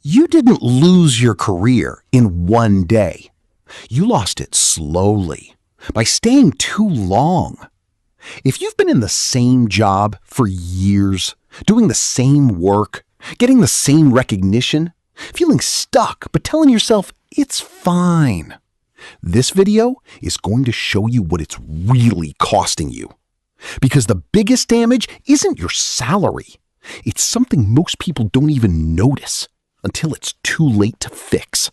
You didn't lose your career in one day. You lost it slowly, by staying too long. If you've been in the same job for years, doing the same work, getting the same recognition, feeling stuck but telling yourself it's fine, this video is going to show you what it's really costing you. Because the biggest damage isn't your salary. It's something most people don't even notice until it's too late to fix.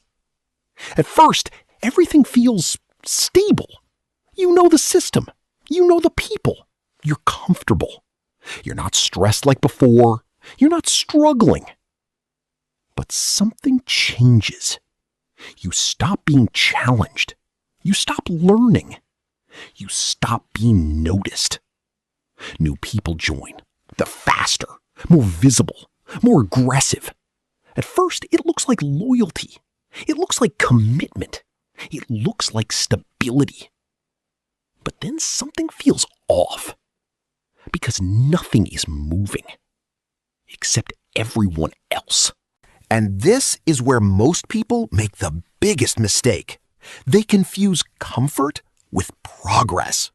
At first, everything feels stable. You know the system. You know the people. You're comfortable. You're not stressed like before. You're not struggling. But something changes. You stop being challenged. You stop learning. You stop being noticed. New people join. They're faster, more visible, more aggressive. At first, it looks like loyalty. It looks like commitment. It looks like stability. But then something feels off. Because nothing is moving. Except everyone else. And this is where most people make the biggest mistake. They confuse comfort with progress.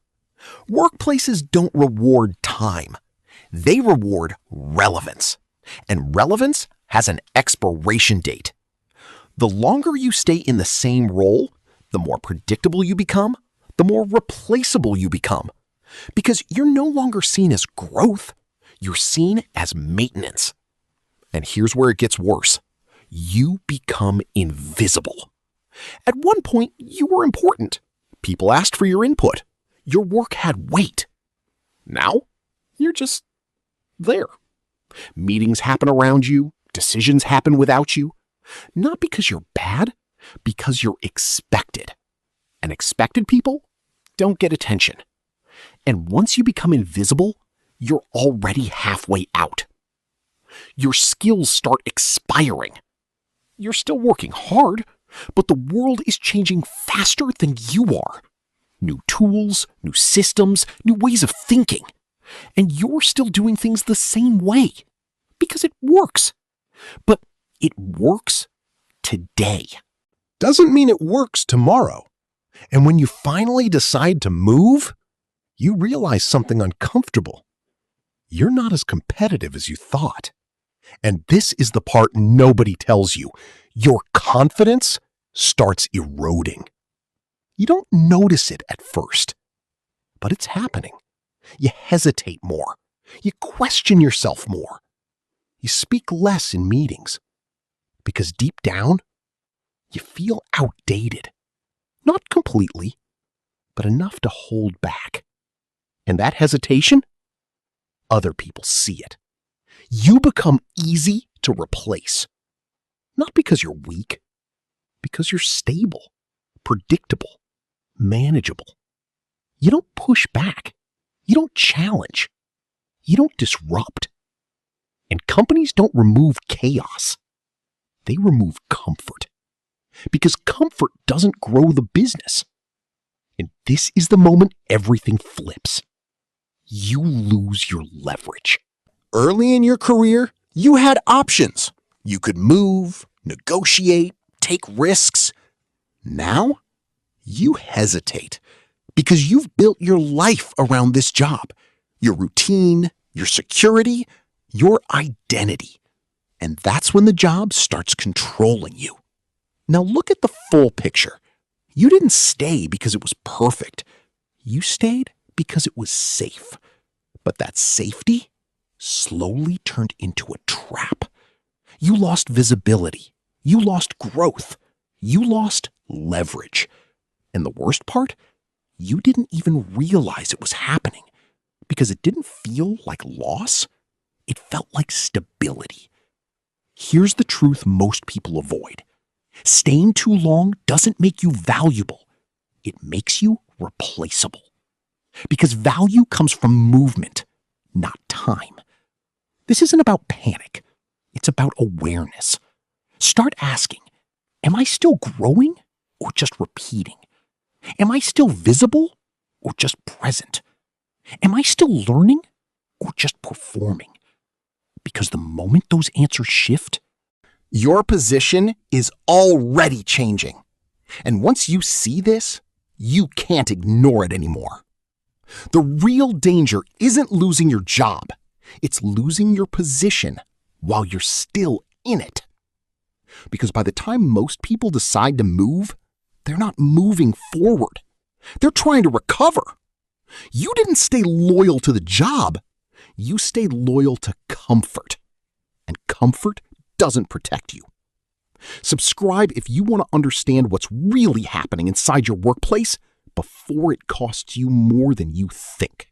Workplaces don't reward time. They reward relevance. And relevance has an expiration date. The longer you stay in the same role, the more predictable you become, the more replaceable you become. Because you're no longer seen as growth, you're seen as maintenance. And here's where it gets worse. You become invisible. At one point, you were important. People asked for your input. Your work had weight. Now, you're just there. Meetings happen around you. Decisions happen without you. Not because you're bad, because you're expected. And expected people don't get attention. And once you become invisible, you're already halfway out. Your skills start expiring. You're still working hard, but the world is changing faster than you are. New tools, new systems, new ways of thinking. And you're still doing things the same way. Because it works. But it works today. Doesn't mean it works tomorrow. And when you finally decide to move, you realize something uncomfortable. You're not as competitive as you thought. And this is the part nobody tells you. Your confidence starts eroding. You don't notice it at first, but it's happening. You hesitate more. You question yourself more. You speak less in meetings because deep down, you feel outdated. Not completely, but enough to hold back. And that hesitation, other people see it. You become easy to replace. Not because you're weak, because you're stable, predictable, manageable. You don't push back. You don't challenge. You don't disrupt. And companies don't remove chaos. They remove comfort. Because comfort doesn't grow the business. And this is the moment everything flips. You lose your leverage. Early in your career, you had options. You could move, negotiate, take risks. Now, you hesitate because you've built your life around this job, your routine, your security, your identity. And that's when the job starts controlling you. Now look at the full picture. You didn't stay because it was perfect. You stayed because it was safe. But that safety slowly turned into a trap. You lost visibility. You lost growth. You lost leverage. And the worst part, you didn't even realize it was happening because it didn't feel like loss. It felt like stability. Here's the truth most people avoid. Staying too long doesn't make you valuable. It makes you replaceable. Because value comes from movement, not time. This isn't about panic. It's about awareness. Start asking, am I still growing or just repeating? Am I still visible or just present? Am I still learning or just performing? Because the moment those answers shift, Your position is already changing. And once you see this, you can't ignore it anymore. The real danger isn't losing your job. It's losing your position while you're still in it. Because by the time most people decide to move, they're not moving forward. They're trying to recover. You didn't stay loyal to the job. You stayed loyal to comfort. And comfort doesn't protect you. Subscribe if you want to understand what's really happening inside your workplace before it costs you more than you think.